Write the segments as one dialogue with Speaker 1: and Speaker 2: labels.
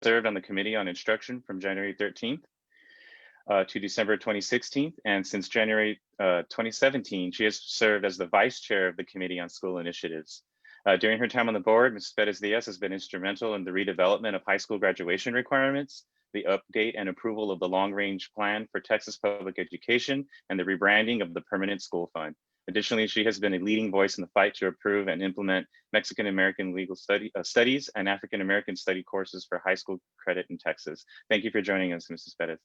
Speaker 1: served on the Committee on Instruction from January 13th to December 2016. And since January 2017, she has served as the Vice Chair of the Committee on School Initiatives. During her time on the board, Ms. Perez-Diaz has been instrumental in the redevelopment of high school graduation requirements, the update and approval of the long-range plan for Texas public education, and the rebranding of the Permanent School Fund. Additionally, she has been a leading voice in the fight to approve and implement Mexican-American legal studies and African-American study courses for high school credit in Texas. Thank you for joining us, Mrs. Perez.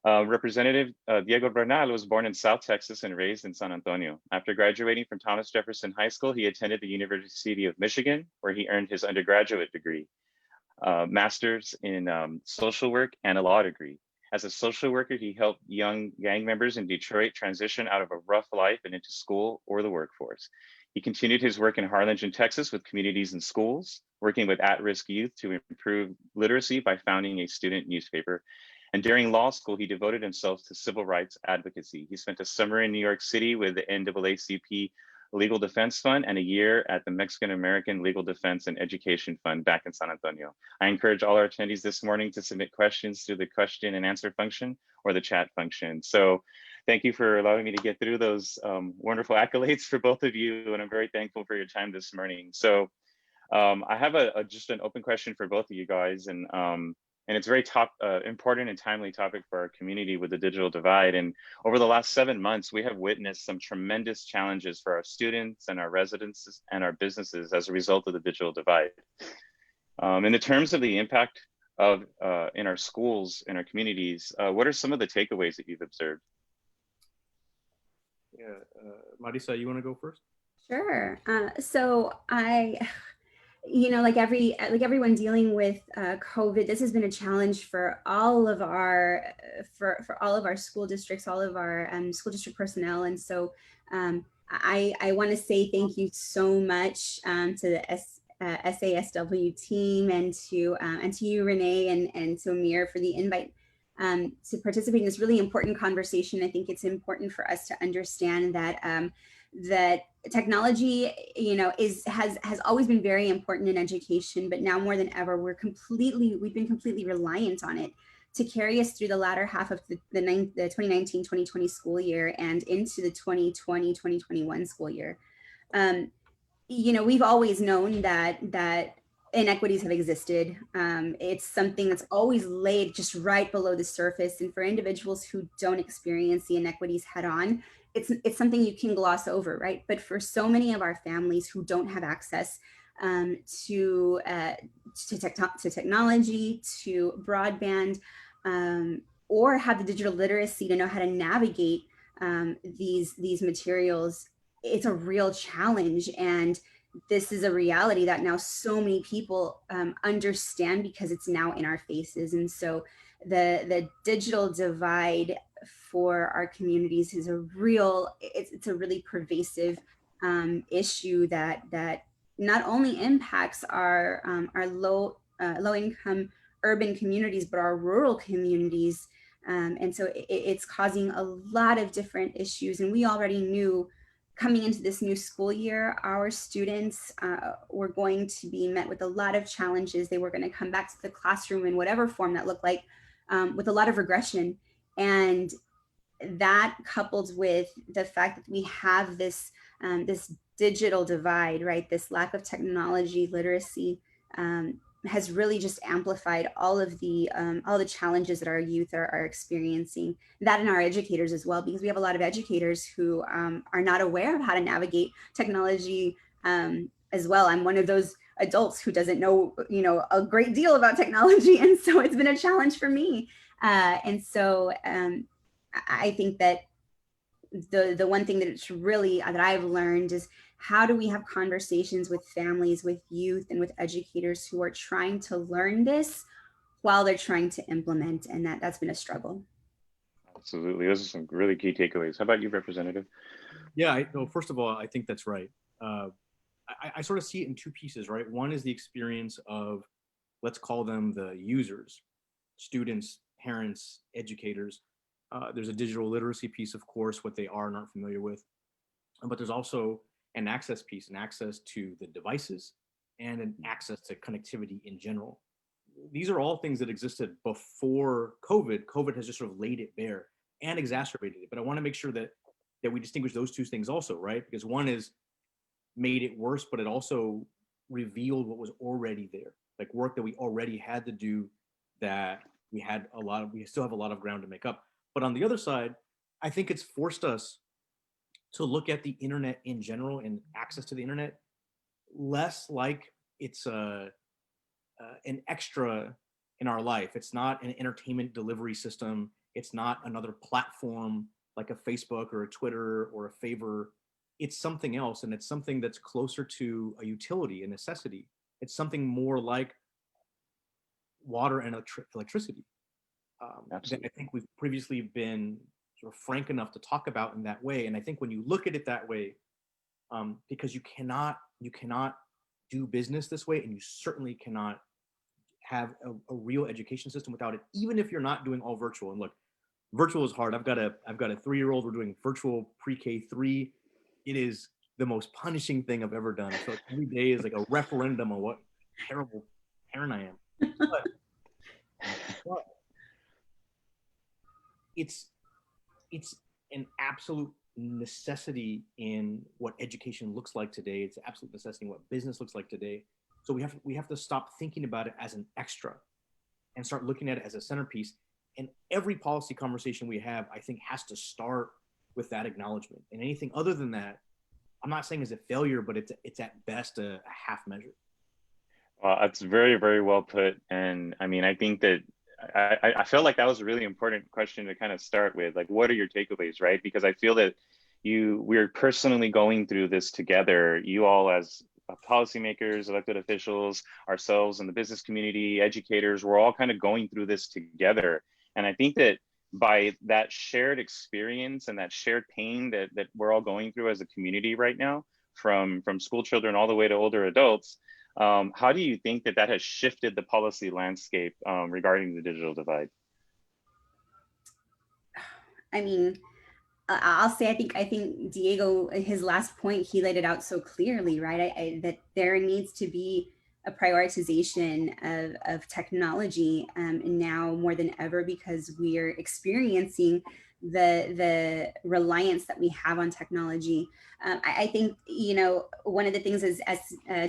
Speaker 1: Representative Diego Bernal was born in South Texas and raised in San Antonio. After graduating from Thomas Jefferson High School, he attended the University of Michigan, where he earned his undergraduate degree, master's in social work, and a law degree. As a social worker, he helped young gang members in Detroit transition out of a rough life and into school or the workforce. He continued his work in Harlingen, Texas with communities and schools, working with at-risk youth to improve literacy by founding a student newspaper. And during law school, he devoted himself to civil rights advocacy. He spent a summer in New York City with the NAACP Legal Defense Fund and a year at the Mexican American Legal Defense and Education Fund back in San Antonio. I encourage all our attendees this morning to submit questions through the question and answer function or the chat function. So thank you for allowing me to get through those wonderful accolades for both of you, and I'm very thankful for your time this morning. So I have just an open question for both of you guys, and it's a very important and timely topic for our community with the digital divide. And over the last 7 months, we have witnessed some tremendous challenges for our students and our residents and our businesses as a result of the digital divide. In the terms of the impact of in our schools, in our communities, what are some of the takeaways that you've observed?
Speaker 2: Yeah, Marisa, you want to go first?
Speaker 3: Sure. So like everyone dealing with COVID, this has been a challenge for all of our school districts, all of our school district personnel. And so I want to say thank you so much to the SASW team and to you, Rene, and to Amir for the invite to participate in this really important conversation. I think it's important for us to understand that that technology, has always been very important in education, but now more than ever, we've been completely reliant on it to carry us through the latter half of the 2019-2020 school year and into the 2020-2021 school year. We've always known that inequities have existed. It's something that's always laid just right below the surface. And for individuals who don't experience the inequities head on, it's something you can gloss over, right? But for so many of our families who don't have access to technology, to broadband, or have the digital literacy to know how to navigate these materials, it's a real challenge. And this is a reality that now so many people understand because it's now in our faces. And so the digital divide for our communities is it's a really pervasive issue that not only impacts our low income urban communities, but our rural communities. And so it's causing a lot of different issues. And we already knew coming into this new school year, our students were going to be met with a lot of challenges. They were going to come back to the classroom in whatever form that looked like, with a lot of regression. And that, coupled with the fact that we have this digital divide, right? This lack of technology literacy has really just amplified all the challenges that our youth are experiencing. That, and our educators as well, because we have a lot of educators who are not aware of how to navigate technology as well. I'm one of those adults who doesn't know, a great deal about technology, and so it's been a challenge for me. And so I think that the one thing that I've learned is, how do we have conversations with families, with youth, and with educators who are trying to learn this while they're trying to implement? And that's been a struggle.
Speaker 1: Absolutely. Those are some really key takeaways. How about you, Representative?
Speaker 2: Yeah, first of all, I think that's right. I sort of see it in two pieces, right? One is the experience of, let's call them the users, students, parents, educators. There's a digital literacy piece, of course, what they are and aren't familiar with. But there's also an access piece, an access to the devices, and an access to connectivity in general. these are all things that existed before COVID. COVID has just sort of laid it bare and exacerbated it. But I want to make sure that we distinguish those two things also, right? Because one is made it worse, but it also revealed what was already there, like work that we already had to do, that we still have a lot of ground to make up. But on the other side, I think it's forced us to look at the internet in general and access to the internet less like it's an extra in our life. It's not an entertainment delivery system. It's not another platform like a Facebook or a Twitter or a favor. It's something else, and it's something that's closer to a utility, a necessity. It's something more like water and electricity that I think we've previously been sort of frank enough to talk about in that way. And I think when you look at it that way, because you cannot do business this way, and you certainly cannot have a real education system without it, even if you're not doing all virtual. And look, virtual is hard. I've got a 3-year-old. We're doing virtual pre-K 3. It is the most punishing thing I've ever done. I feel like every day is like a referendum on what terrible parent I am. But it's an absolute necessity in what education looks like today. It's an absolute necessity in what business looks like today. So we have to stop thinking about it as an extra and start looking at it as a centerpiece. And every policy conversation we have, I think, has to start with that acknowledgement. And anything other than that, I'm not saying is a failure, but it's at best a half measure.
Speaker 1: That's very, very well put. And I mean, I think that I felt like that was a really important question to kind of start with. Like, what are your takeaways, right? Because I feel that we're personally going through this together. You all as policymakers, elected officials, ourselves in the business community, educators, we're all kind of going through this together. And I think that by that shared experience and that shared pain that we're all going through as a community right now, from school children all the way to older adults, how do you think that has shifted the policy landscape regarding the digital divide?
Speaker 3: I mean, I'll say I think Diego, his last point, he laid it out so clearly, right? That there needs to be a prioritization of technology now more than ever, because we are experiencing the reliance that we have on technology. I think, one of the things is, as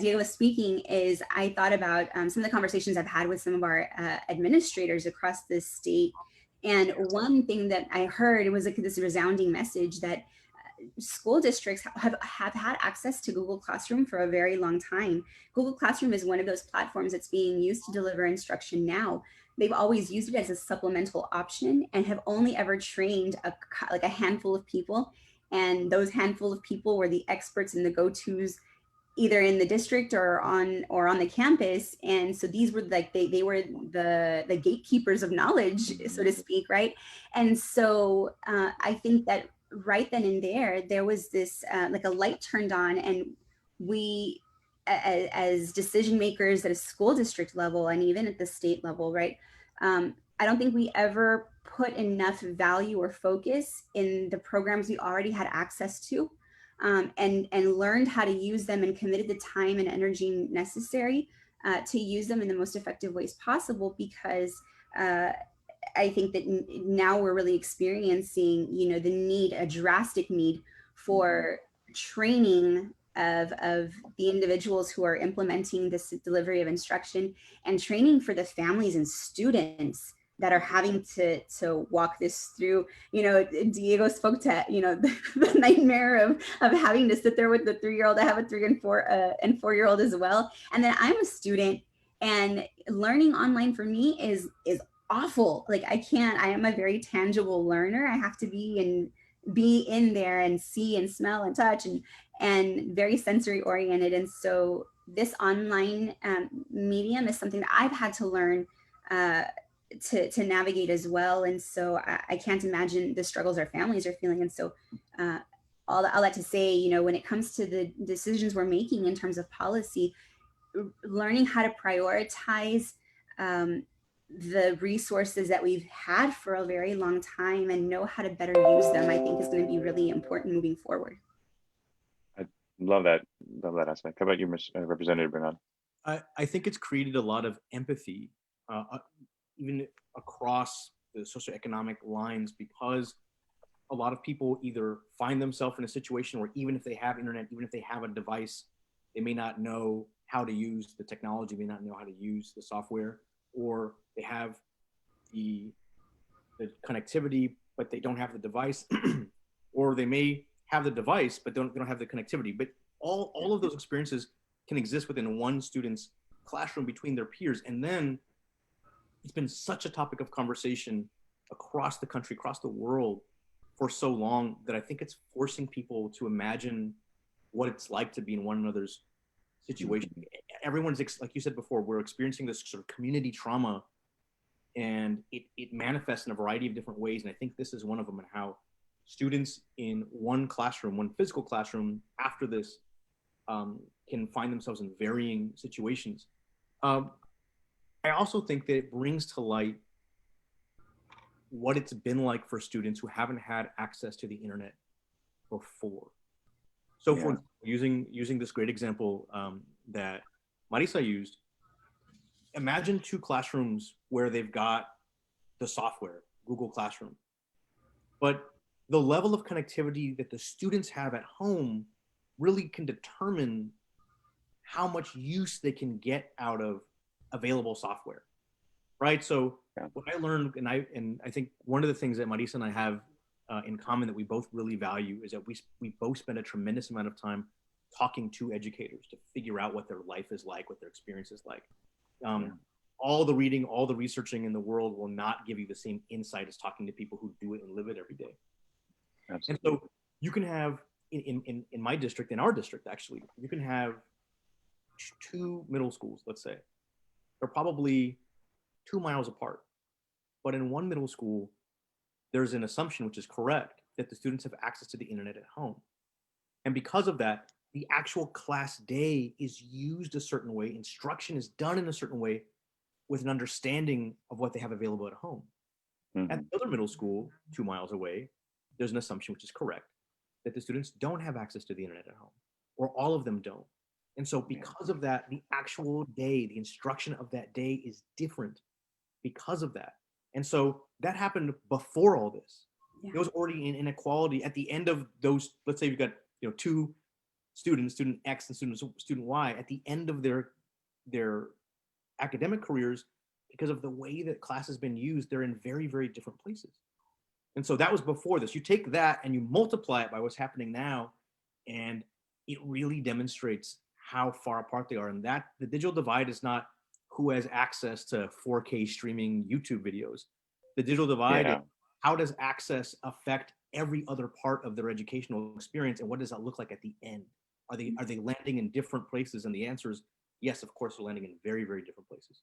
Speaker 3: Diego was speaking, is I thought about some of the conversations I've had with some of our administrators across the state. And one thing that I heard was like this resounding message that school districts have had access to Google Classroom for a very long time. Google Classroom is one of those platforms that's being used to deliver instruction now. They've always used it as a supplemental option and have only ever trained a handful of people. And those handful of people were the experts and the go-tos either in the district or on the campus. And so these were like, they were the gatekeepers of knowledge, so to speak, right? And so I think that right then and there was this like a light turned on, and we as decision makers at a school district level and even at the state level, right? I don't think we ever put enough value or focus in the programs we already had access to, and learned how to use them and committed the time and energy necessary to use them in the most effective ways possible. Because I think that now we're really experiencing, a drastic need for training of the individuals who are implementing this delivery of instruction, and training for the families and students that are having to walk this through. Diego spoke to, the nightmare of having to sit there with the 3-year-old. I have a 3 and 4-year-old as well. And then I'm a student, and learning online for me is awful. Like I am a very tangible learner. I have to be in there and see and smell and touch and very sensory oriented. And so this online medium is something that I've had to learn to navigate as well. And so I can't imagine the struggles our families are feeling. And so all that to say, when it comes to the decisions we're making in terms of policy, learning how to prioritize the resources that we've had for a very long time and know how to better use them, I think is going to be really important moving forward.
Speaker 1: I love that aspect. How about you, Representative Bernal?
Speaker 2: I think it's created a lot of empathy even across the socioeconomic lines, because a lot of people either find themselves in a situation where even if they have internet, even if they have a device, they may not know how to use the technology, may not know how to use the software, or they have the connectivity, but they don't have the device, or they may have the device, but they don't have the connectivity. But all of those experiences can exist within one student's classroom between their peers. And then it's been such a topic of conversation across the country, across the world for so long, that I think it's forcing people to imagine what it's like to be in one another's situation. Everyone's, like you said before, we're experiencing this sort of community trauma, and it manifests in a variety of different ways. And I think this is one of them, and how students in one classroom, one physical classroom, after this can find themselves in varying situations. I also think that it brings to light what it's been like for students who haven't had access to the internet before. So for using this great example that Marisa used, imagine two classrooms where they've got the software, Google Classroom, but the level of connectivity that the students have at home really can determine how much use they can get out of available software, right? So what I learned, and I think one of the things that Marisa and I have in common that we both really value, is that we both spend a tremendous amount of time talking to educators to figure out what their life is like, what their experience is like. All the reading, all the researching in the world will not give you the same insight as talking to people who do it and live it every day. Absolutely. And so you can have, in my district, in our district actually, you can have two middle schools, let's say. They're probably 2 miles apart. But in one middle school, there's an assumption, which is correct, that the students have access to the internet at home. And because of that, the actual class day is used a certain way, instruction is done in a certain way, with an understanding of what they have available at home. At the other middle school, 2 miles away, there's an assumption, which is correct, that the students don't have access to the internet at home, or all of them don't. And so because of that, the actual day, the instruction of that day is different because of that. And so that happened before all this. There was already an inequality at the end of those. Let's say you've got two students, student X and student Y, at the end of their academic careers, because of the way that class has been used, they're in very, very different places. And so that was before this. You take that and you multiply it by what's happening now, and it really demonstrates how far apart they are. And that the digital divide is not who has access to 4K streaming YouTube videos. The digital divide is how does access affect every other part of their educational experience, and what does that look like at the end? Are they landing in different places? And the answer is yes, of course, they're landing in very, very different places.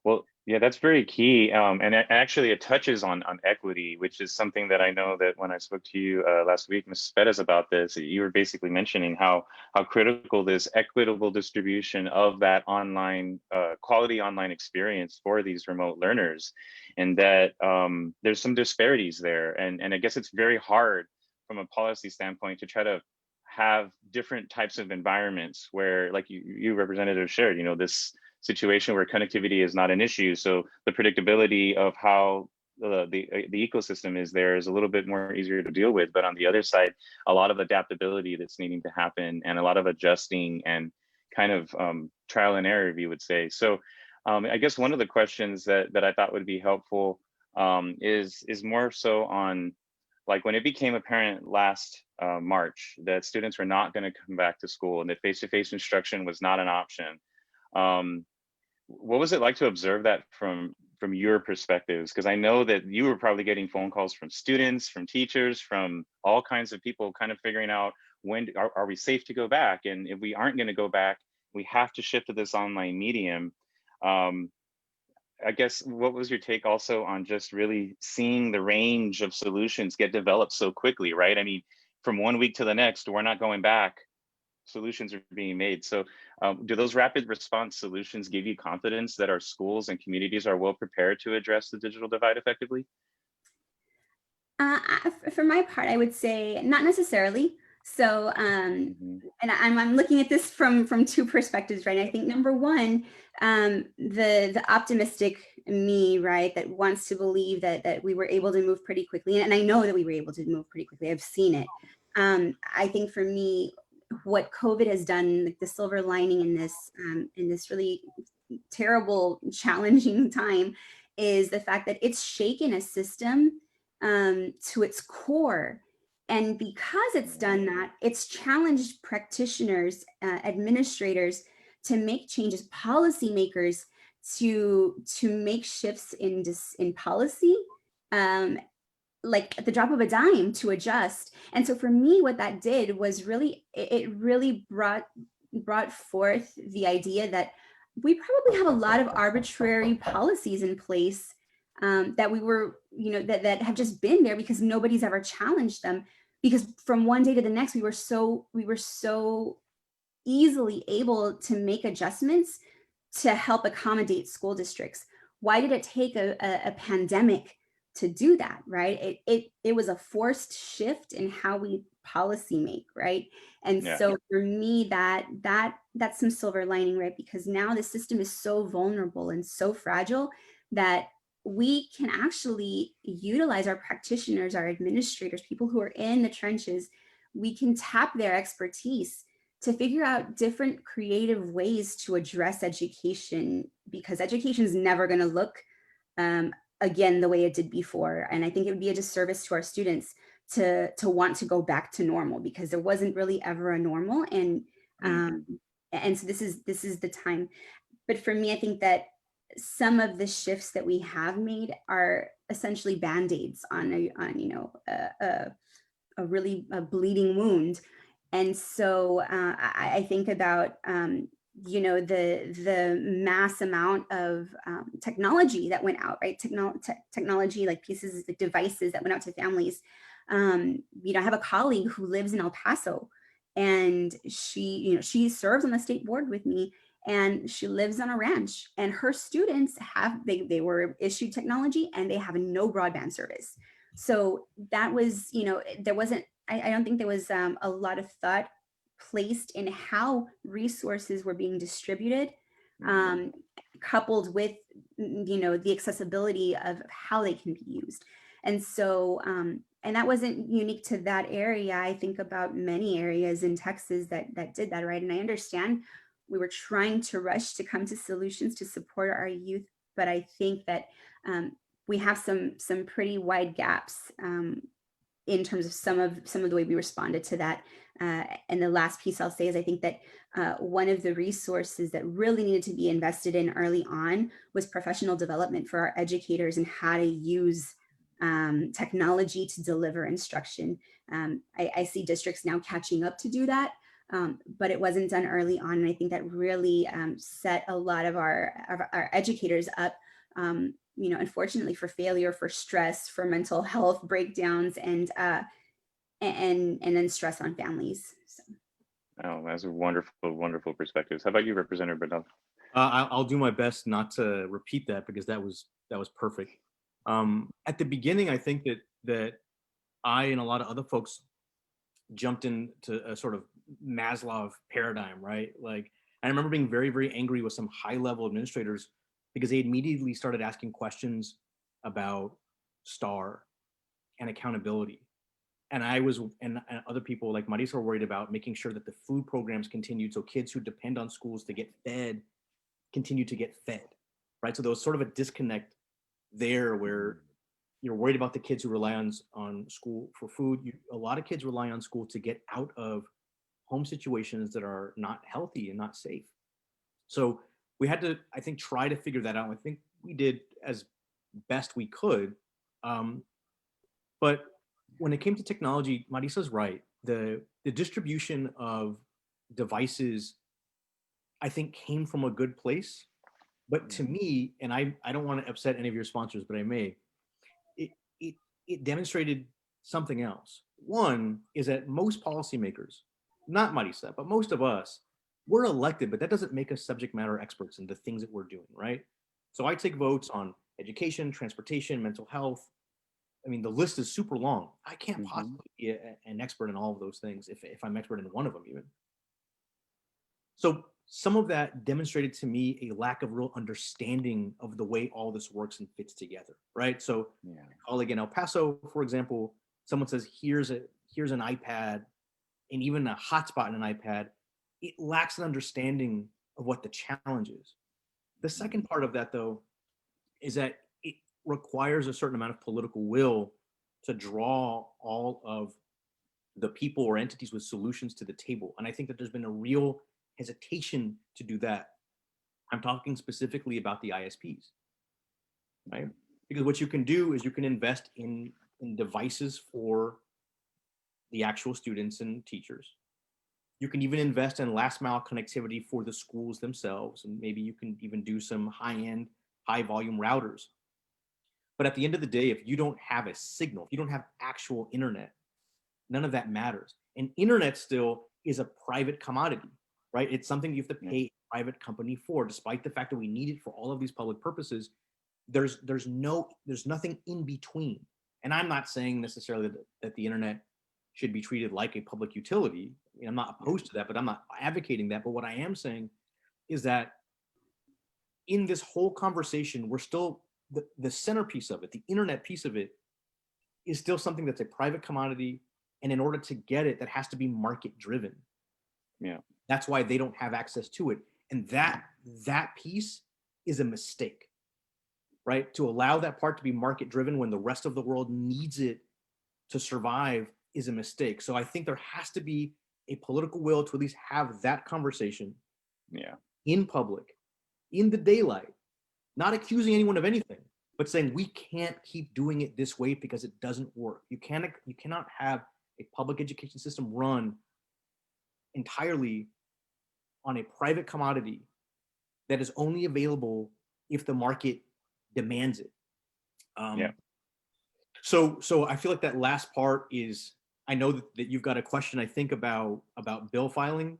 Speaker 1: Well, yeah, that's very key. And actually it touches on equity, which is something that I know that when I spoke to you last week, Ms. Perez, about this, you were basically mentioning how critical this equitable distribution of that online, quality online experience for these remote learners, and that there's some disparities there. And I guess it's very hard from a policy standpoint to try to have different types of environments where, like you representative shared, this situation where connectivity is not an issue. So the predictability of how the ecosystem is there is a little bit more easier to deal with. But on the other side, a lot of adaptability that's needing to happen, and a lot of adjusting and kind of trial and error, if you would say. So I guess one of the questions that I thought would be helpful is more so on, like, when it became apparent last March that students were not going to come back to school and that face-to-face instruction was not an option. What was it like to observe that from your perspectives? Because I know that you were probably getting phone calls from students, from teachers, from all kinds of people, kind of figuring out, when are we safe to go back? And if we aren't going to go back, we have to shift to this online medium. I guess, what was your take also on just really seeing the range of solutions get developed so quickly, right? I mean, from 1 week to the next, we're not going back. Solutions are being made. So do those rapid response solutions give you confidence that our schools and communities are well prepared to address the digital divide effectively?
Speaker 3: For my part, I would say not necessarily. So, and I'm looking at this from two perspectives, right? I think number one, the optimistic me, right, that wants to believe that we were able to move pretty quickly, and I know that we were able to move pretty quickly. I've seen it. I think for me, what COVID has done, like the silver lining in this really terrible, challenging time, is the fact that it's shaken a system to its core. And because it's done that, it's challenged practitioners, administrators to make changes, policymakers to make shifts in policy, um, like at the drop of a dime to adjust. And so for me, what that did was really, it really brought forth the idea that we probably have a lot of arbitrary policies in place, that we were, that have just been there because nobody's ever challenged them. Because from one day to the next, we were so easily able to make adjustments to help accommodate school districts. Why did it take a pandemic to do that, right? It was a forced shift in how we policy make, right? And
Speaker 1: Yeah.
Speaker 3: so for me, that's some silver lining, right? Because now the system is so vulnerable and so fragile that we can actually utilize our practitioners, our administrators, people who are in the trenches. We can tap their expertise to figure out different creative ways to address education, because education is never going to look again the way it did before. And I think it would be a disservice to our students to want to go back to normal, because there wasn't really ever a normal. And so this is the time. But for me, I think that some of the shifts that we have made are essentially band-aids on a really bleeding wound. And so I think about the mass amount of technology that went out, right? Technology, like pieces, like devices that went out to families. I have a colleague who lives in El Paso, and she serves on the state board with me, and she lives on a ranch, and her students they were issued technology, and they have no broadband service. So that was, there wasn't, I don't think there was a lot of thought placed in how resources were being distributed, coupled with, the accessibility of how they can be used. And so, and that wasn't unique to that area. I think about many areas in Texas that did that, right? And I understand we were trying to rush to come to solutions to support our youth, but I think that we have some pretty wide gaps in terms of some of the way we responded to that. And the last piece I'll say is I think that one of the resources that really needed to be invested in early on was professional development for our educators and how to use technology to deliver instruction. I see districts now catching up to do that, but it wasn't done early on. And I think that really set a lot of our educators up, unfortunately, for failure, for stress, for mental health breakdowns, and then stress on families. So.
Speaker 1: Oh, that's a wonderful, wonderful perspectives. How about you, Representative Bernal?
Speaker 2: I'll do my best not to repeat that, because that was perfect. At the beginning, I think that I and a lot of other folks jumped into a sort of Maslow paradigm, right? Like, I remember being very, very angry with some high-level administrators because they immediately started asking questions about STAR and accountability. And and other people like Marisa were worried about making sure that the food programs continued, so kids who depend on schools to get fed continue to get fed, right? So there was sort of a disconnect there where you're worried about the kids who rely on school for food. A lot of kids rely on school to get out of home situations that are not healthy and not safe. So we had to, I think, try to figure that out. I think we did as best we could. But when it came to technology, Marisa's right. The distribution of devices, I think, came from a good place. But to me, and I don't want to upset any of your sponsors, but I may, it demonstrated something else. One is that most policymakers, not Marisa, but most of us, we're elected, but that doesn't make us subject matter experts in the things that we're doing, right? So I take votes on education, transportation, mental health, I mean, the list is super long. I can't
Speaker 1: Mhm.
Speaker 2: possibly be an expert in all of those things if I'm expert in one of them even. So some of that demonstrated to me a lack of real understanding of the way all this works and fits together, right? So
Speaker 1: Yeah.
Speaker 2: a colleague in El Paso, for example, someone says, here's an iPad and even a hotspot in an iPad. It lacks an understanding of what the challenge is. The second part of that, though, is that it requires a certain amount of political will to draw all of the people or entities with solutions to the table. And I think that there's been a real hesitation to do that. I'm talking specifically about the ISPs, right? Because what you can do is you can invest in devices for the actual students and teachers. You can even invest in last mile connectivity for the schools themselves. And maybe you can even do some high end, high volume routers. But at the end of the day, if you don't have a signal, if you don't have actual internet, none of that matters. And internet still is a private commodity, right? It's something you have to
Speaker 1: Yeah.
Speaker 2: pay a private company for, despite the fact that we need it for all of these public purposes. There's nothing in between. And I'm not saying necessarily that the internet should be treated like a public utility. I mean, I'm not opposed to that, but I'm not advocating that. But what I am saying is that in this whole conversation, we're still the centerpiece of it, the internet piece of it, is still something that's a private commodity. And in order to get it, that has to be market driven.
Speaker 1: Yeah.
Speaker 2: That's why they don't have access to it. And that piece is a mistake, right? To allow that part to be market driven when the rest of the world needs it to survive is a mistake. So I think there has to be a political will to at least have that conversation
Speaker 1: Yeah.
Speaker 2: in public, in the daylight, not accusing anyone of anything, but saying we can't keep doing it this way because it doesn't work. You cannot have a public education system run entirely on a private commodity that is only available if the market demands it.
Speaker 1: Yeah.
Speaker 2: So I feel like that last part is, I know that you've got a question, I think, about bill filing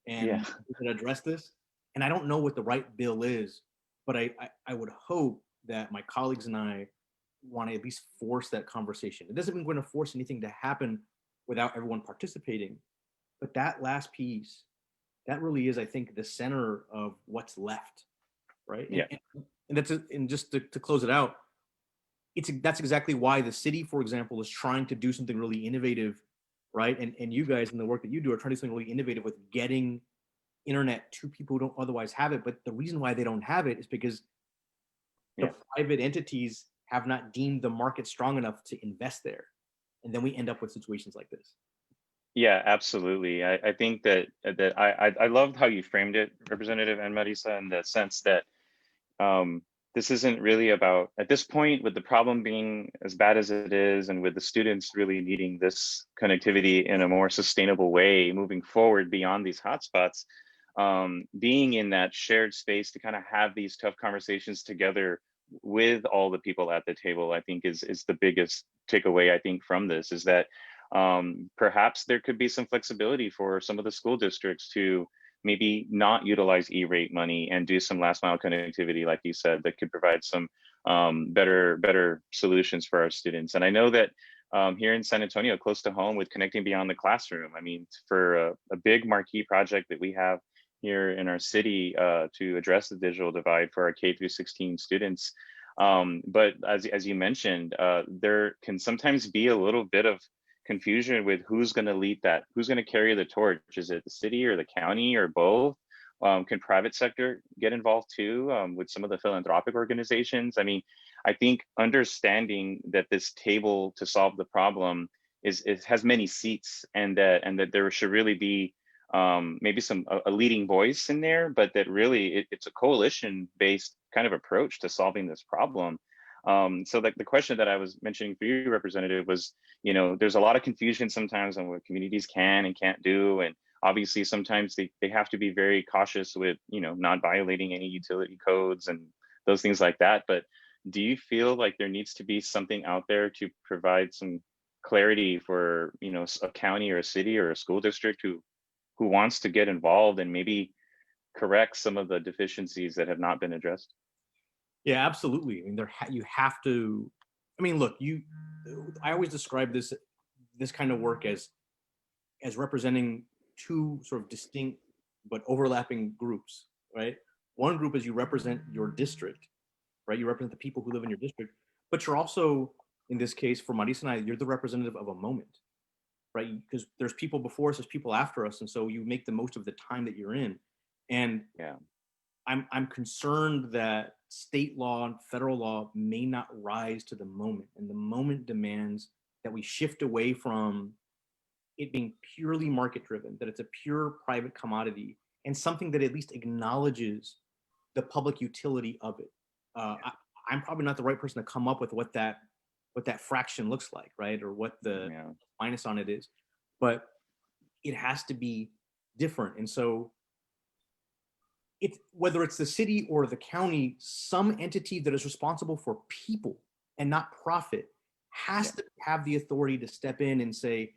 Speaker 2: and
Speaker 1: Yeah.
Speaker 2: we can address this. And I don't know what the right bill is, but I would hope that my colleagues and I want to at least force that conversation. It doesn't mean we're going to force anything to happen without everyone participating, but that last piece, that really is, I think, the center of what's left, right?
Speaker 1: Yeah.
Speaker 2: And that's and just to close it out, that's exactly why the city, for example, is trying to do something really innovative, right? And you guys in the work that you do are trying to do something really innovative with getting internet to people who don't otherwise have it. But the reason why they don't have it is because the private entities have not deemed the market strong enough to invest there. And then we end up with situations like this.
Speaker 1: Yeah, absolutely. I think that I loved how you framed it, Representative and Marisa, in the sense that um, this isn't really about, at this point, with the problem being as bad as it is, and with the students really needing this connectivity in a more sustainable way moving forward beyond these hotspots, being in that shared space to kind of have these tough conversations together with all the people at the table, I think is the biggest takeaway, I think, from this, is that perhaps there could be some flexibility for some of the school districts to maybe not utilize E-rate money and do some last mile connectivity, like you said, that could provide some better solutions for our students. And I know that here in San Antonio, close to home, with Connecting Beyond the Classroom, I mean, for a big marquee project that we have here in our city to address the digital divide for our K through 16 students. But as you mentioned, there can sometimes be a little bit of confusion with who's going to lead that, who's going to carry the torch. Is it the city or the county or both? Can private sector get involved too, with some of the philanthropic organizations? I mean, I think understanding that this table to solve the problem it has many seats, and that there should really be maybe a leading voice in there, but that really it's a coalition based kind of approach to solving this problem. So the question that I was mentioning for you, Representative, was, there's a lot of confusion sometimes on what communities can and can't do. And obviously sometimes they have to be very cautious with, not violating any utility codes and those things like that. But do you feel like there needs to be something out there to provide some clarity for, a county or a city or a school district who wants to get involved and maybe correct some of the deficiencies that have not been addressed?
Speaker 2: Yeah, absolutely. I mean, you have to. I mean, look, I always describe this kind of work as representing two sort of distinct but overlapping groups, right? One group is you represent your district, right? You represent the people who live in your district, but you're also, in this case, for Marisa and I, you're the representative of a moment, right? Because there's people before us, there's people after us, and so you make the most of the time that you're in. And
Speaker 1: Yeah.
Speaker 2: I'm concerned that state law and federal law may not rise to the moment, and the moment demands that we shift away from it being purely market driven, that it's a pure private commodity and something that at least acknowledges the public utility of it. I'm probably not the right person to come up with what that fraction looks like, right? Or what the minus on it is, but it has to be different. And so if whether it's the city or the county, some entity that is responsible for people and not profit has to have the authority to step in and say,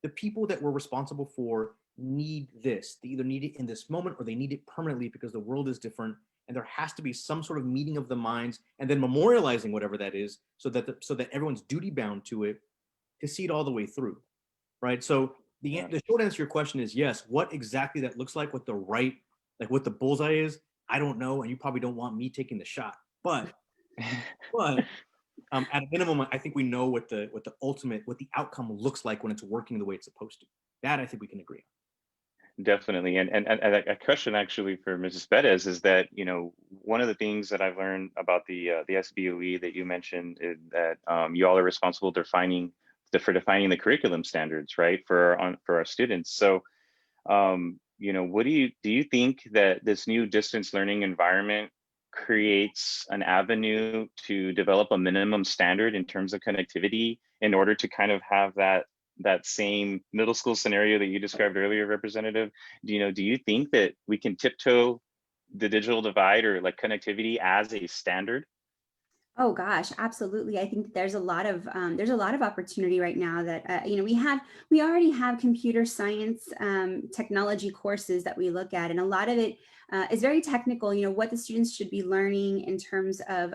Speaker 2: the people that we're responsible for need this. They either need it in this moment or they need it permanently because the world is different. And there has to be some sort of meeting of the minds and then memorializing whatever that is so that everyone's duty bound to it to see it all the way through, right? So the short answer to your question is yes. What exactly that looks like, what the bullseye is, I don't know. And you probably don't want me taking the shot, but at a minimum, I think we know what the outcome looks like when it's working the way it's supposed to. That I think we can agree on.
Speaker 1: Definitely. And a question actually for Mrs. Perez is that, one of the things that I've learned about the SBOE that you mentioned is that you all are responsible for defining the curriculum standards, right, for our students. So, what do you think that this new distance learning environment creates an avenue to develop a minimum standard in terms of connectivity in order to kind of have that same middle school scenario that you described earlier, Representative? Do you think that we can tiptoe the digital divide or like connectivity as a standard?
Speaker 3: Oh gosh, absolutely. I think there's a lot of opportunity right now that we already have computer science technology courses that we look at, and a lot of it is very technical. What the students should be learning in terms of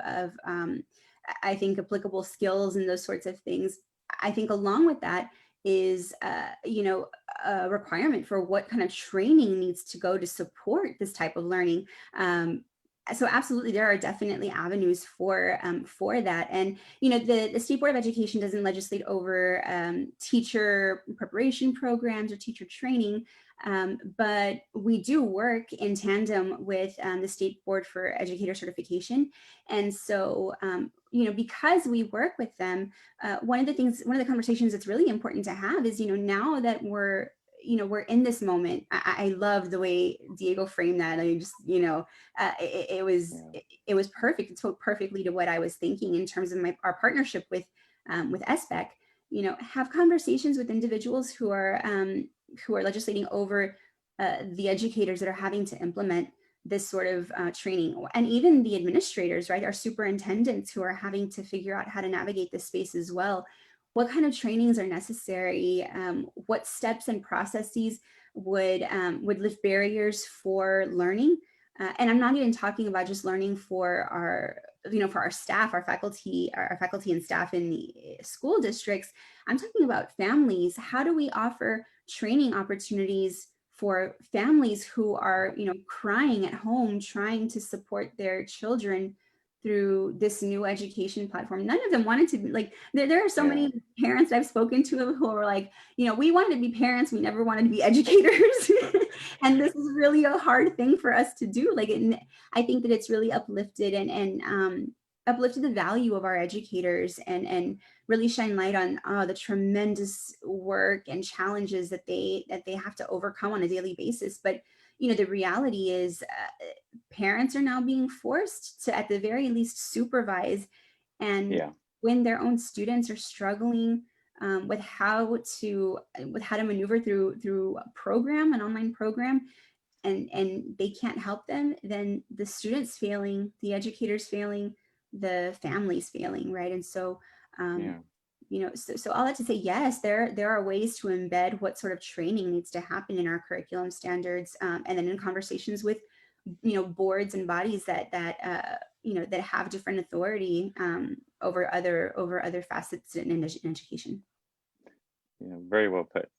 Speaker 3: I think applicable skills and those sorts of things. I think along with that is a requirement for what kind of training needs to go to support this type of learning. So absolutely, there are definitely avenues for that. And the State Board of Education doesn't legislate over teacher preparation programs or teacher training, but we do work in tandem with the State Board for Educator Certification. And so because we work with them, one of the conversations that's really important to have is now that we're in this moment. I love the way Diego framed that. I just, it was perfect. It spoke perfectly to what I was thinking in terms of our partnership with SBEC. Have conversations with individuals who are legislating over the educators that are having to implement this sort of training, and even the administrators, right? Our superintendents who are having to figure out how to navigate this space as well. What kind of trainings are necessary? What steps and processes would lift barriers for learning? And I'm not even talking about just learning for our staff, our faculty and staff in the school districts. I'm talking about families. How do we offer training opportunities for families who are, crying at home, trying to support their children through this new education platform? None of them wanted to be like, there are so many parents I've spoken to who are like, we wanted to be parents, we never wanted to be educators. And this is really a hard thing for us to do. I think that it's really uplifted and uplifted the value of our educators and really shine light on the tremendous work and challenges that they have to overcome on a daily basis. But the reality is parents are now being forced to, at the very least, supervise. And when their own students are struggling with how to maneuver through an online program, and they can't help them, then the students failing, the educators failing, the families failing, right? And so so all that to say, yes, there are ways to embed what sort of training needs to happen in our curriculum standards, and then in conversations with boards and bodies that have different authority over other facets in education.
Speaker 1: Very well put.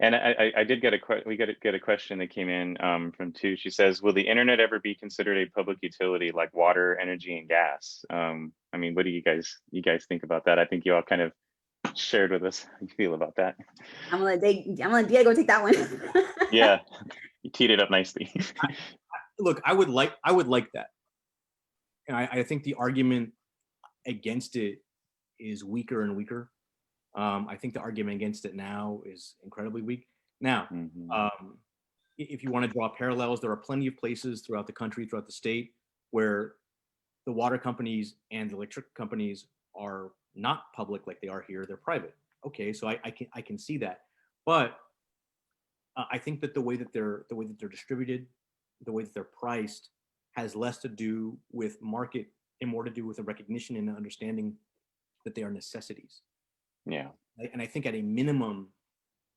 Speaker 1: And I did get a question that came in from Tu. She says, will the internet ever be considered a public utility like water, energy, and gas? I mean, what do you guys think about that? I think you all kind of shared with us how you feel about that.
Speaker 3: I'm gonna let Diego take that one.
Speaker 1: Yeah, you teed it up nicely.
Speaker 2: Look, I would like that. And I think the argument against it is weaker and weaker. I think the argument against it now is incredibly weak. Now, if you want to draw parallels, there are plenty of places throughout the country, throughout the state, where the water companies and the electric companies are not public like they are here; they're private. Okay, so I can see that, but I think that the way that they're distributed, the way that they're priced, has less to do with market and more to do with a recognition and an understanding that they are necessities.
Speaker 1: Yeah.
Speaker 2: And I think at a minimum,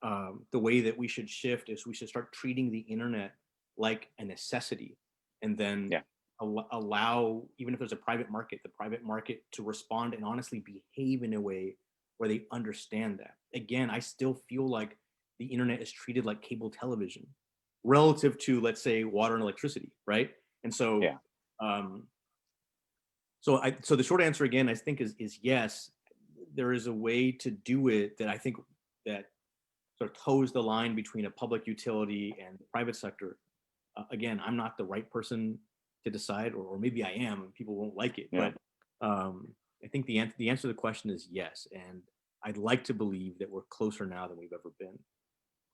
Speaker 2: the way that we should shift is we should start treating the internet like a necessity, and then allow, even if there's a private market, the private market to respond and honestly behave in a way where they understand that. Again, I still feel like the internet is treated like cable television relative to, let's say, water and electricity, right? And so, so the short answer again, I think is yes. There is a way to do it that I think that sort of toes the line between a public utility and the private sector. Again, I'm not the right person to decide, or maybe I am, and people won't like it. But I think the answer to the question is yes, and I'd like to believe that we're closer now than we've ever been.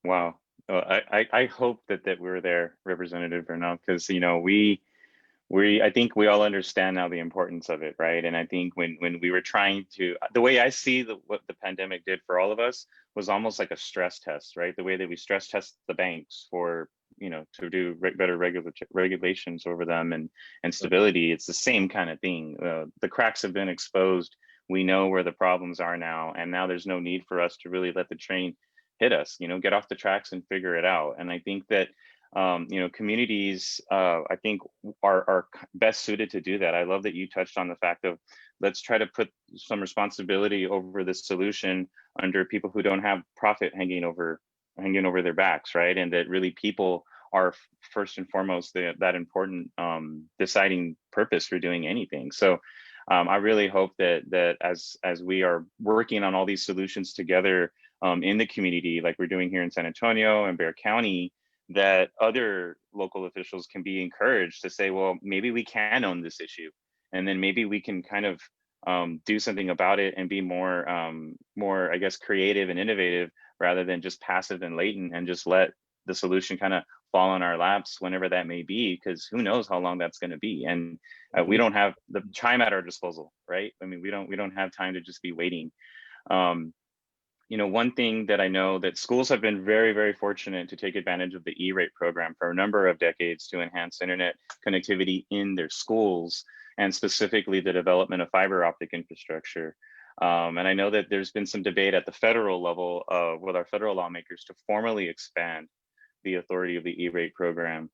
Speaker 1: Wow. I hope that we're there, Representative Bernal, because I think we all understand now the importance of it, right? And I think when we were trying to, the way I see what the pandemic did for all of us was almost like a stress test, right? The way that we stress test the banks for, to do better regulations over them and stability, it's the same kind of thing. The cracks have been exposed. We know where the problems are now, and now there's no need for us to really let the train hit us, get off the tracks and figure it out. And I think that communities, I think, are best suited to do that. I love that you touched on the fact of, let's try to put some responsibility over this solution under people who don't have profit hanging over their backs, right? And that really people are first and foremost that important deciding purpose for doing anything. So I really hope that as we are working on all these solutions together in the community, like we're doing here in San Antonio and Bexar County, that other local officials can be encouraged to say, well, maybe we can own this issue, and then maybe we can kind of do something about it and be more, I guess, creative and innovative, rather than just passive and latent and just let the solution kind of fall on our laps whenever that may be, because who knows how long that's going to be. And we don't have the time at our disposal, right? I mean, we don't have time to just be waiting. One thing that I know that schools have been very, very fortunate to take advantage of the E-rate program for a number of decades to enhance internet connectivity in their schools, and specifically the development of fiber optic infrastructure. And I know that there's been some debate at the federal level with our federal lawmakers to formally expand the authority of the E-rate program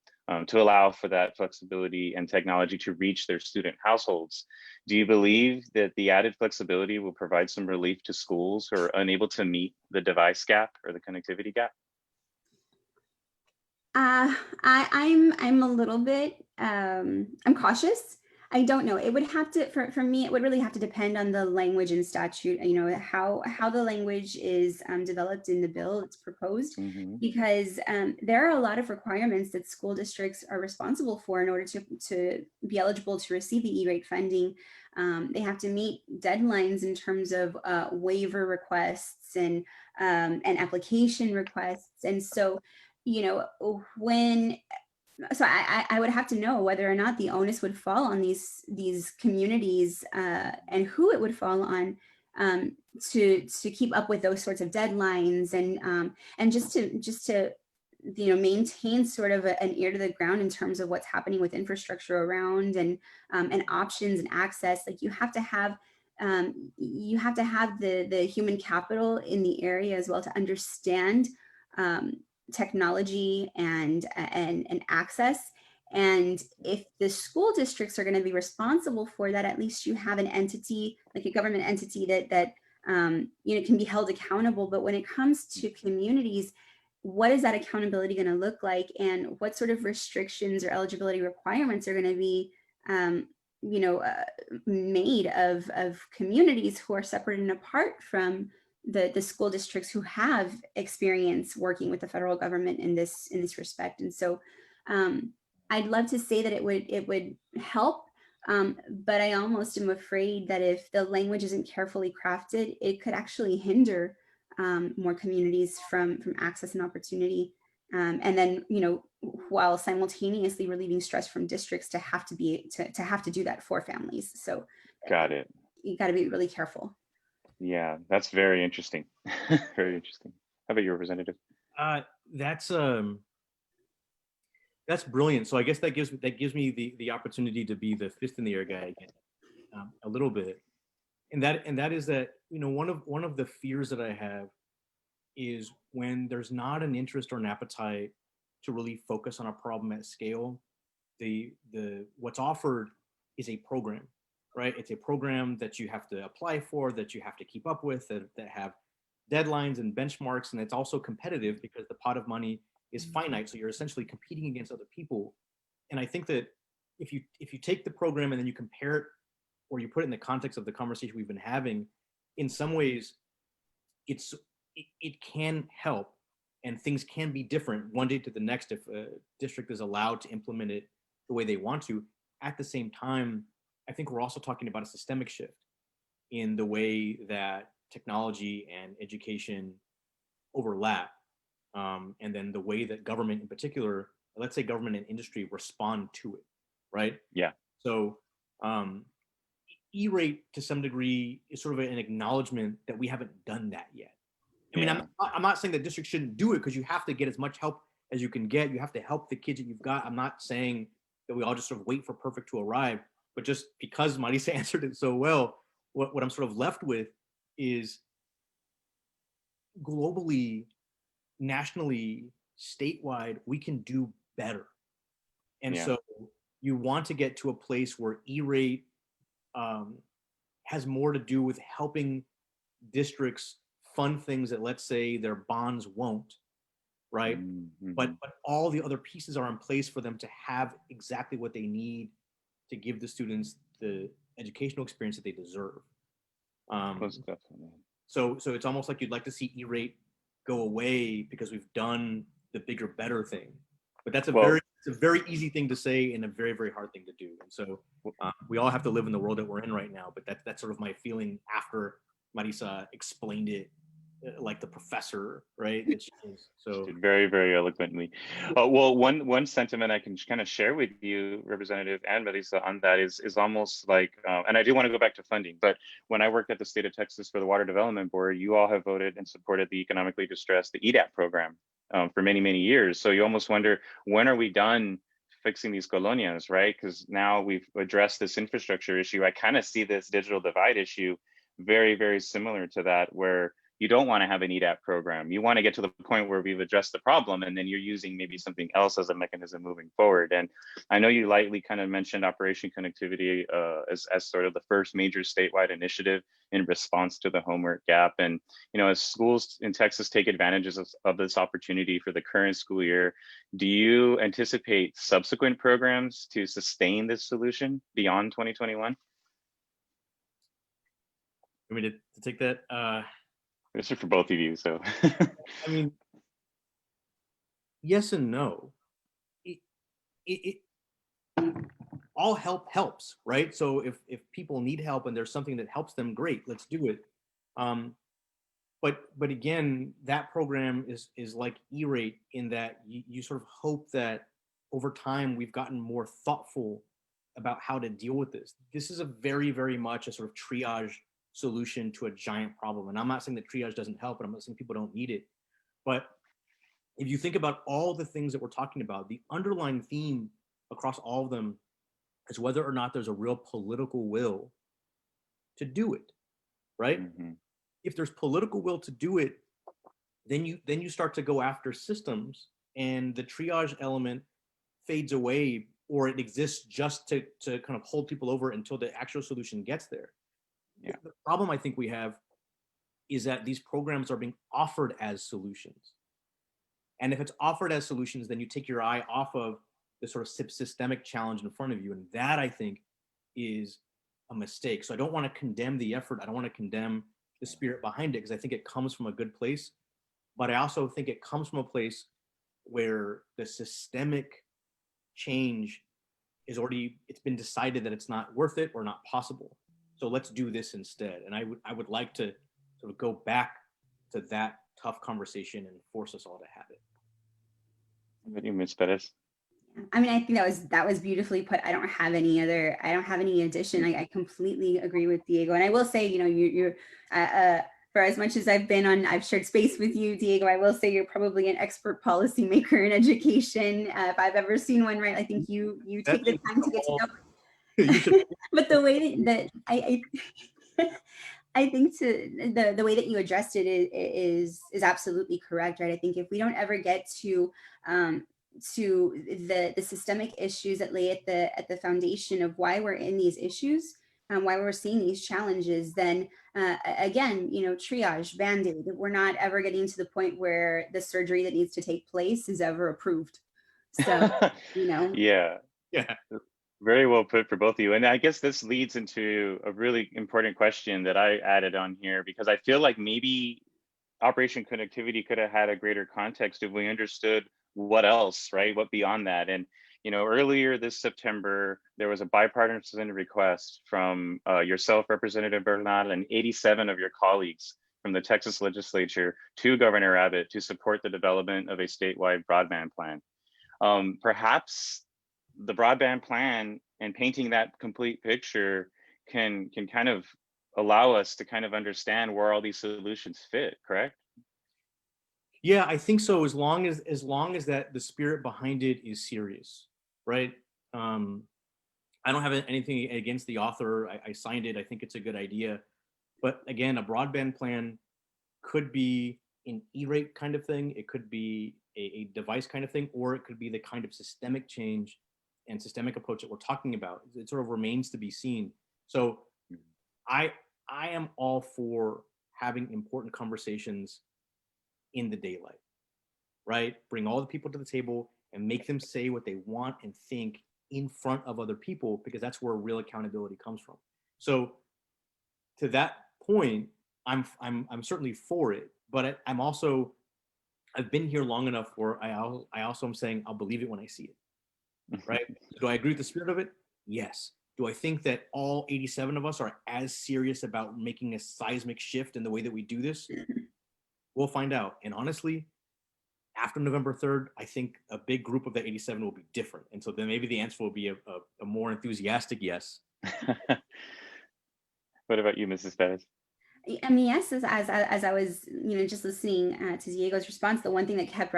Speaker 1: to allow for that flexibility and technology to reach their student households. Do you believe that the added flexibility will provide some relief to schools who are unable to meet the device gap or the connectivity gap?
Speaker 3: I'm a little bit, I'm cautious. I don't know. It would have to, for me, it would really have to depend on the language and statute, how the language is developed in the bill it's proposed, because there are a lot of requirements that school districts are responsible for in order to be eligible to receive the E-rate funding. They have to meet deadlines in terms of waiver requests and application requests. And so, I would have to know whether or not the onus would fall on these communities and who it would fall on to keep up with those sorts of deadlines, and just to maintain sort of an ear to the ground in terms of what's happening with infrastructure around, and options and access. Like you have to have the human capital in the area as well to understand technology and access. And if the school districts are going to be responsible for that, at least you have an entity, like a government entity that can be held accountable. But when it comes to communities, what is that accountability going to look like, and what sort of restrictions or eligibility requirements are going to be um, made of communities who are separate and apart from the school districts who have experience working with the federal government in this respect. And so I'd love to say that it would help, but I almost am afraid that if the language isn't carefully crafted, it could actually hinder more communities from access and opportunity. And then, while simultaneously relieving stress from districts to have to do that for families. So
Speaker 1: Got it.
Speaker 3: you got to be really careful.
Speaker 1: Yeah, that's very interesting. Very interesting. How about you, Representative?
Speaker 2: That's brilliant. So I guess that gives me the opportunity to be the fist in the air guy again, a little bit, and that is that one of the fears that I have is when there's not an interest or an appetite to really focus on a problem at scale. The what's offered is a program, right? It's a program that you have to apply for, that you have to keep up with, that have deadlines and benchmarks, and it's also competitive because the pot of money is finite. So you're essentially competing against other people. And I think that if you take the program and then you compare it, or you put it in the context of the conversation we've been having, in some ways, it can help, and things can be different one day to the next if a district is allowed to implement it the way they want to. At the same time, I think we're also talking about a systemic shift in the way that technology and education overlap, and then the way that government in particular, let's say government and industry, respond to it, right?
Speaker 1: Yeah.
Speaker 2: So E-rate to some degree is sort of an acknowledgement that we haven't done that yet. I mean, I'm not saying that districts shouldn't do it, because you have to get as much help as you can get. You have to help the kids that you've got. I'm not saying that we all just sort of wait for perfect to arrive, but just because Marisa answered it so well, what I'm sort of left with is globally, nationally, statewide, we can do better. And so you want to get to a place where E-rate has more to do with helping districts fund things that, let's say, their bonds won't, right?
Speaker 1: Mm-hmm.
Speaker 2: But all the other pieces are in place for them to have exactly what they need to give the students the educational experience that they deserve.
Speaker 1: Most definitely.
Speaker 2: So it's almost like you'd like to see E-rate go away because we've done the bigger, better thing. But that's it's a very easy thing to say and a very, very hard thing to do. And so we all have to live in the world that we're in right now. But that's sort of my feeling after Marisa explained it like the professor, right? So
Speaker 1: very, very eloquently. Well, one sentiment I can kind of share with you, Representative and Marisa, on that is almost like, and I do want to go back to funding, but when I worked at the state of Texas for the Water Development Board, you all have voted and supported the economically distressed, the EDAP program, for many, many years. So you almost wonder, when are we done fixing these colonias, right? Because now we've addressed this infrastructure issue. I kind of see this digital divide issue very, very similar to that, where you don't want to have an EDAP program. You want to get to the point where we've addressed the problem, and then you're using maybe something else as a mechanism moving forward. And I know you lightly kind of mentioned Operation Connectivity as sort of the first major statewide initiative in response to the homework gap. And, as schools in Texas take advantages of this opportunity for the current school year, do you anticipate subsequent programs to sustain this solution beyond 2021?
Speaker 2: Want me to take that?
Speaker 1: This is for both of you, so.
Speaker 2: I mean, yes and no. It all help helps, right? So if people need help and there's something that helps them, great, let's do it. But again, that program is like E-rate in that you sort of hope that over time we've gotten more thoughtful about how to deal with this. This is a very, very much a sort of triage solution to a giant problem. And I'm not saying that triage doesn't help, and I'm not saying people don't need it. But if you think about all the things that we're talking about, the underlying theme across all of them is whether or not there's a real political will to do it, right?
Speaker 1: Mm-hmm.
Speaker 2: If there's political will to do it, then you start to go after systems, and the triage element fades away, or it exists just to kind of hold people over until the actual solution gets there.
Speaker 1: Yeah.
Speaker 2: The problem I think we have is that these programs are being offered as solutions. And if it's offered as solutions, then you take your eye off of the sort of systemic challenge in front of you. And that, I think, is a mistake. So I don't want to condemn the effort. I don't want to condemn the spirit behind it, because I think it comes from a good place. But I also think it comes from a place where the systemic change is already, it's been decided that it's not worth it or not possible. So let's do this instead. And I would like to sort of go back to that tough conversation and force us all to have it.
Speaker 1: What do you, Ms. Perez?
Speaker 3: I mean, I think that was beautifully put. I don't have any addition. I completely agree with Diego. And I will say, you know, you're for as much as I've shared space with you, Diego, I will say you're probably an expert policymaker in education. If I've ever seen one, right? I think you take the time to get to know.
Speaker 2: You should.
Speaker 3: But the way that I think the way that you addressed it is absolutely correct, right? I think if we don't ever get to the systemic issues that lay at the foundation of why we're in these issues and why we're seeing these challenges, then again, you know, triage, band-aid, we're not ever getting to the point where the surgery that needs to take place is ever approved. So, you know.
Speaker 1: Yeah. Very well put for both of you. And I guess this leads into a really important question that I added on here, because I feel like maybe Operation Connectivity could have had a greater context if we understood what else, right? What beyond that? And, you know, earlier this September, there was a bipartisan request from yourself, Representative Bernal, and 87 of your colleagues from the Texas legislature to Governor Abbott to support the development of a statewide broadband plan. Perhaps the broadband plan and painting that complete picture can kind of allow us to kind of understand where all these solutions fit, correct?
Speaker 2: Yeah, I think so. As long as that the spirit behind it is serious, right? I don't have anything against the author. I signed it. I think it's a good idea. But again, a broadband plan could be an E-rate kind of thing. It could be a device kind of thing, or it could be the kind of systemic change and systemic approach that we're talking about. It sort of remains to be seen. So I am all for having important conversations in the daylight, right? Bring all the people to the table and make them say what they want and think in front of other people, because that's where real accountability comes from. So to that point, I'm certainly for it, but I've been here long enough where I also am saying I'll believe it when I see it. Right? Do I agree with the spirit of it? Yes. Do I think that all 87 of us are as serious about making a seismic shift in the way that we do this? We'll find out. And honestly, after November 3rd, I think a big group of the 87 will be different. And so then maybe the answer will be a more enthusiastic yes.
Speaker 1: What about you, Mrs. Perez?
Speaker 3: I mean, yes, as I was, you know, just listening to Diego's response, the one thing that kept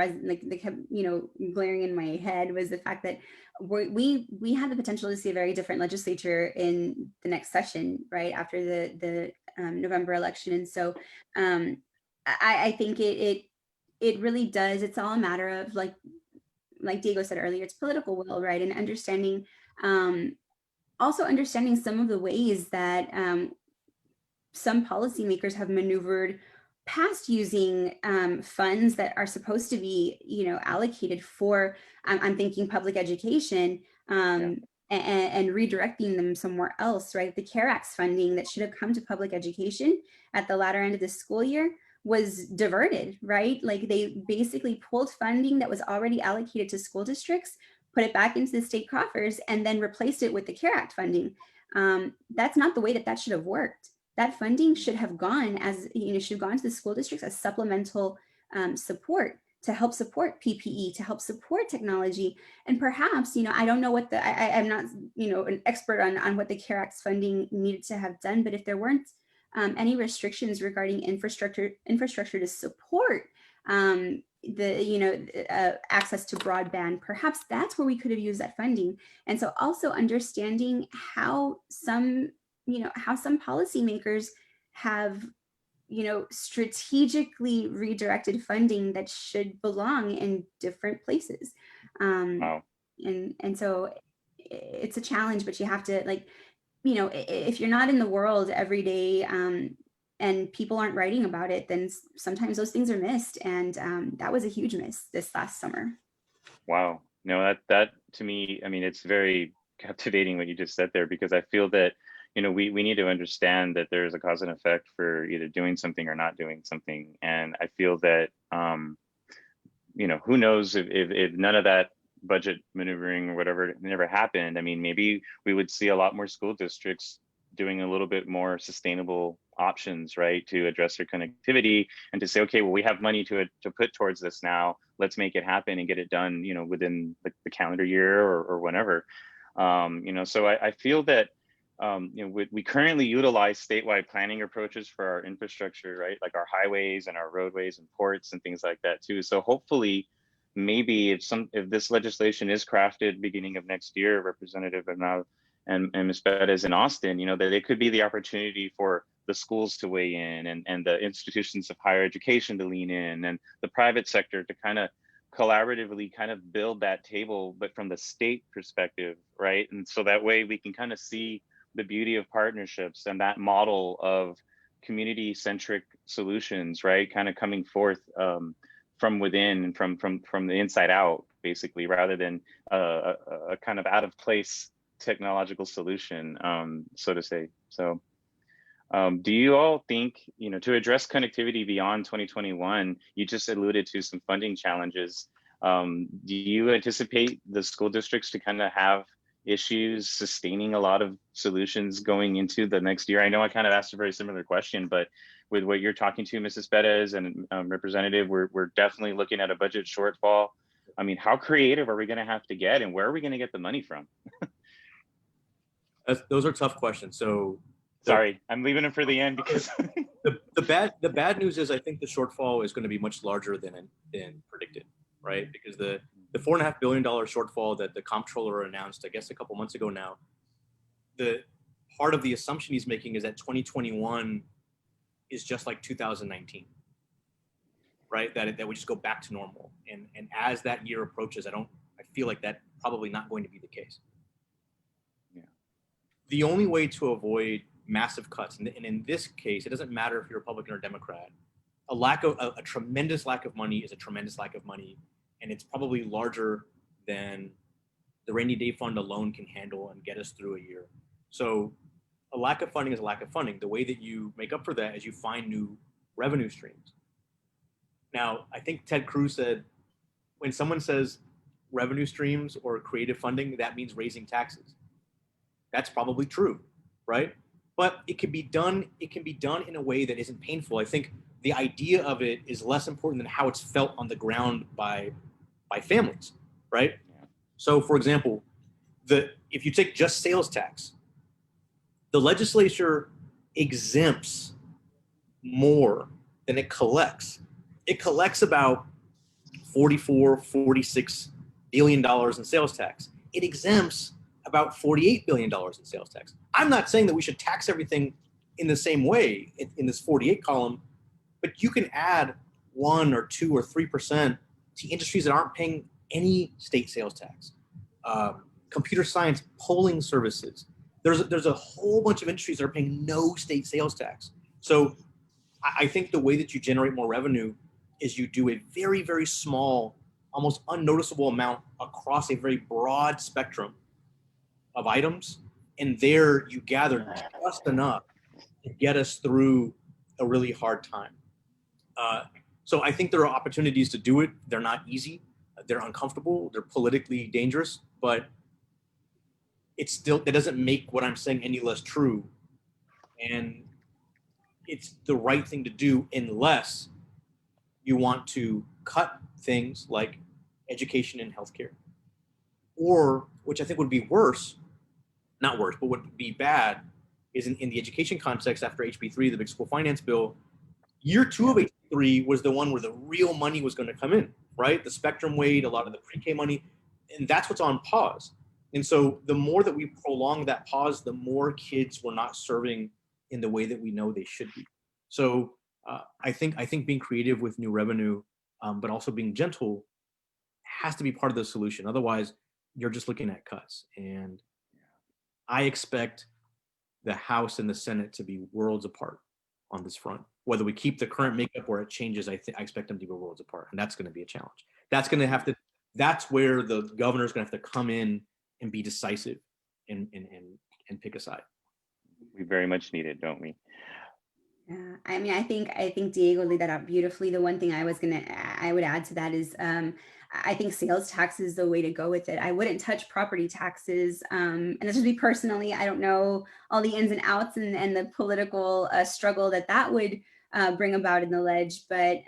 Speaker 3: you know, glaring in my head was the fact that we have the potential to see a very different legislature in the next session, right after the November election, and so I think it really does. It's all a matter of like Diego said earlier, it's political will, right, and understanding, also understanding some of the ways that some policymakers have maneuvered past using funds that are supposed to be, you know, allocated for, I'm thinking public education, and redirecting them somewhere else, right? The CARE Act's funding that should have come to public education at the latter end of the school year was diverted, right? Like they basically pulled funding that was already allocated to school districts, put it back into the state coffers, and then replaced it with the CARE Act funding. That's not the way that should have worked. That funding should have gone to the school districts as supplemental support to help support PPE, to help support technology. And perhaps, you know, I don't know what I'm not, you know, an expert on what the CARE Act's funding needed to have done, but if there weren't any restrictions regarding infrastructure to support access to broadband, perhaps that's where we could have used that funding. And so also understanding how some policymakers have strategically redirected funding that should belong in different places.
Speaker 1: Wow.
Speaker 3: And so it's a challenge, but you have to, like, if you're not in the world every day, and people aren't writing about it, then sometimes those things are missed. And that was a huge miss this last summer.
Speaker 1: Wow. No, that to me, I mean, it's very captivating what you just said there, because I feel that, we need to understand that there's a cause and effect for either doing something or not doing something. And I feel that, who knows if none of that budget maneuvering or whatever never happened. I mean, maybe we would see a lot more school districts doing a little bit more sustainable options, right, to address their connectivity, and to say, okay, well, we have money to put towards this now. Let's make it happen and get it done, within the calendar year or whenever. So I feel that we currently utilize statewide planning approaches for our infrastructure, right, like our highways and our roadways and ports and things like that too. So hopefully, maybe if this legislation is crafted beginning of next year, Representative Bernal and Ms. Perez in Austin, that it could be the opportunity for the schools to weigh in, and the institutions of higher education to lean in, and the private sector to kind of collaboratively kind of build that table, but from the state perspective, right? And so that way we can kind of see the beauty of partnerships and that model of community-centric solutions, right? Kind of coming forth from within and from the inside out, basically, rather than a kind of out of place technological solution, so to say. So do you all think, to address connectivity beyond 2021, you just alluded to some funding challenges. Do you anticipate the school districts to kind of have issues sustaining a lot of solutions going into the next year? I know I kind of asked a very similar question, but with what you're talking to, Mrs. Perez and Representative, we're definitely looking at a budget shortfall. I mean, how creative are we going to have to get, and where are we going to get the money from?
Speaker 2: Those are tough questions. So
Speaker 1: sorry, I'm leaving them for the end because
Speaker 2: the bad news is I think the shortfall is going to be much larger than predicted, right? Because the $4.5 billion shortfall that the comptroller announced, I guess a couple months ago now, the part of the assumption he's making is that 2021 is just like 2019, right? That we just go back to normal. And as that year approaches, I feel like that's probably not going to be the case.
Speaker 1: Yeah.
Speaker 2: The only way to avoid massive cuts, and in this case, it doesn't matter if you're Republican or Democrat, a tremendous lack of money is a tremendous lack of money, and it's probably larger than the rainy day fund alone can handle and get us through a year. So a lack of funding is a lack of funding. The way that you make up for that is you find new revenue streams. Now, I think Ted Cruz said, when someone says revenue streams or creative funding, that means raising taxes. That's probably true, right? But it can be done in a way that isn't painful. I think the idea of it is less important than how it's felt on the ground by families, right?
Speaker 1: Yeah.
Speaker 2: So, for example, if you take just sales tax, the legislature exempts more than it collects. It collects about $44-46 billion in sales tax. It exempts about $48 billion in sales tax. I'm not saying that we should tax everything in the same way in this 48 column, but you can add 1 or 2 or 3% to industries that aren't paying any state sales tax. Computer science, polling services. There's a whole bunch of industries that are paying no state sales tax. So I think the way that you generate more revenue is you do a very, very small, almost unnoticeable amount across a very broad spectrum of items, and there you gather just enough to get us through a really hard time. So I think there are opportunities to do it. They're not easy. They're uncomfortable. They're politically dangerous, but it doesn't make what I'm saying any less true. And it's the right thing to do unless you want to cut things like education and healthcare. Or, which I think would be worse, not worse, but would be bad, is in the education context after HB3, the big school finance bill, year 2 of HB3 was the one where the real money was going to come in, right? The spectrum weight, a lot of the pre-K money, and that's what's on pause. And so the more that we prolong that pause, the more kids we're not serving in the way that we know they should be. So I think being creative with new revenue, but also being gentle, has to be part of the solution. Otherwise, you're just looking at cuts. And I expect the House and the Senate to be worlds apart on this front. Whether we keep the current makeup or it changes, I expect them to be worlds apart, and that's going to be a challenge. That's going to have to. That's where the governor's going to have to come in and be decisive and pick a side.
Speaker 1: We very much need it, don't we?
Speaker 3: Yeah, I mean, I think Diego laid that out beautifully. The one thing I would add to that is, I think sales tax is the way to go with it. I wouldn't touch property taxes, and this would be personally. I don't know all the ins and outs and the political struggle that would bring about in the ledge, but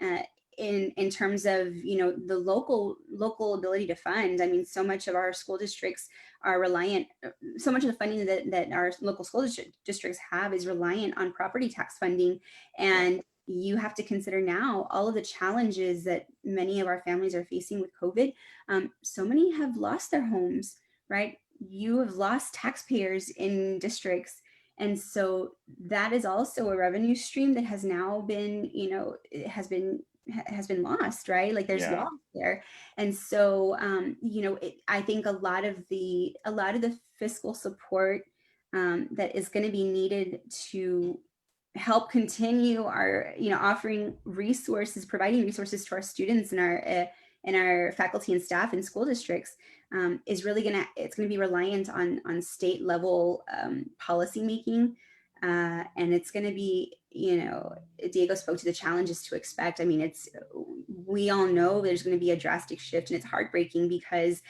Speaker 3: in terms of the local ability to fund, I mean, so much of our school districts are reliant, so much of the funding that our local school districts have is reliant on property tax funding. And you have to consider now all of the challenges that many of our families are facing with COVID. So many have lost their homes, right? You have lost taxpayers in districts. And so that is also a revenue stream that has now been, has been lost, right? Like there's loss there. And so I think a lot of the fiscal support that is going to be needed to help continue our offering resources, providing resources to our students and our faculty and staff in school districts is really it's going to be reliant on state level policy making. And it's going to be, Diego spoke to the challenges to expect. I mean, we all know there's going to be a drastic shift, and it's heartbreaking because,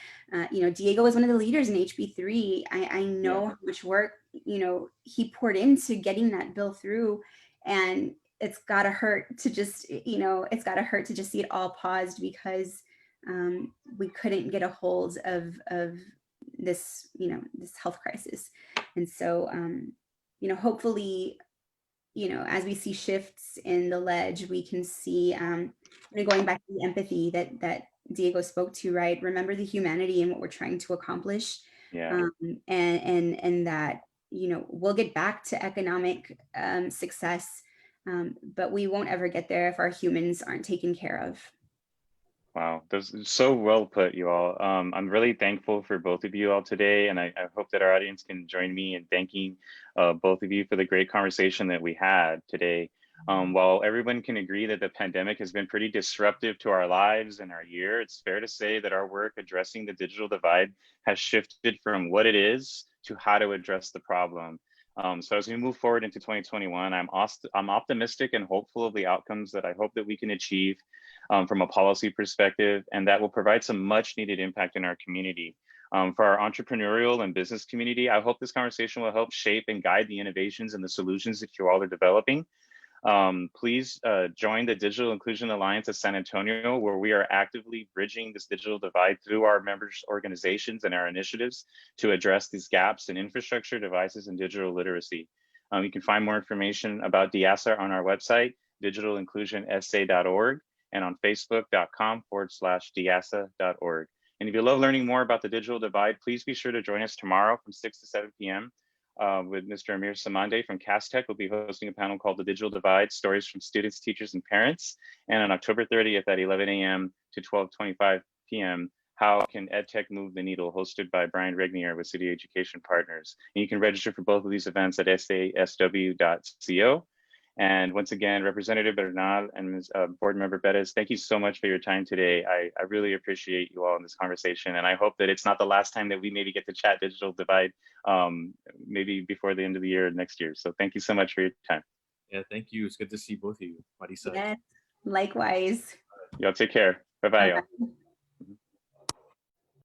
Speaker 3: Diego was one of the leaders in HB3. I know how much work, he poured into getting that bill through, and it's got to hurt to just, see it all paused because we couldn't get a hold of this, this health crisis. And so, hopefully, as we see shifts in the ledge, we can see, going back to the empathy that Diego spoke to, right? Remember the humanity and what we're trying to accomplish. And that, we'll get back to economic success, but we won't ever get there if our humans aren't taken care of.
Speaker 1: Wow, that's so well put, you all. I'm really thankful for both of you all today, and I hope that our audience can join me in thanking both of you for the great conversation that we had today. While everyone can agree that the pandemic has been pretty disruptive to our lives and our year, it's fair to say that our work addressing the digital divide has shifted from what it is to how to address the problem. So as we move forward into 2021, I'm optimistic and hopeful of the outcomes that I hope that we can achieve from a policy perspective, and that will provide some much needed impact in our community. For our entrepreneurial and business community, I hope this conversation will help shape and guide the innovations and the solutions that you all are developing. Please join the Digital Inclusion Alliance of San Antonio, where we are actively bridging this digital divide through our members' organizations and our initiatives to address these gaps in infrastructure, devices, and digital literacy. You can find more information about DIASA on our website, digitalinclusionsa.org, and on facebook.com/diasa.org. And if you love learning more about the digital divide, please be sure to join us tomorrow from 6 to 7 p.m. With Mr. Amir Samande from Castech. We'll be hosting a panel called The Digital Divide, Stories from Students, Teachers, and Parents. And on October 30th at 11 a.m. to 12:25 p.m., How Can EdTech Move the Needle, hosted by Brian Regnier with City Education Partners. And you can register for both of these events at sasw.co. And once again, Representative Bernal and Ms. Board Member Perez, thank you so much for your time today. I really appreciate you all in this conversation. And I hope that it's not the last time that we maybe get to chat digital divide, maybe before the end of the year next year. So thank you so much for your time.
Speaker 2: Yeah, thank you. It's good to see both of you, Marisa.
Speaker 3: Yes, likewise.
Speaker 1: Y'all take care. Bye-bye, y'all.
Speaker 3: Bye-bye.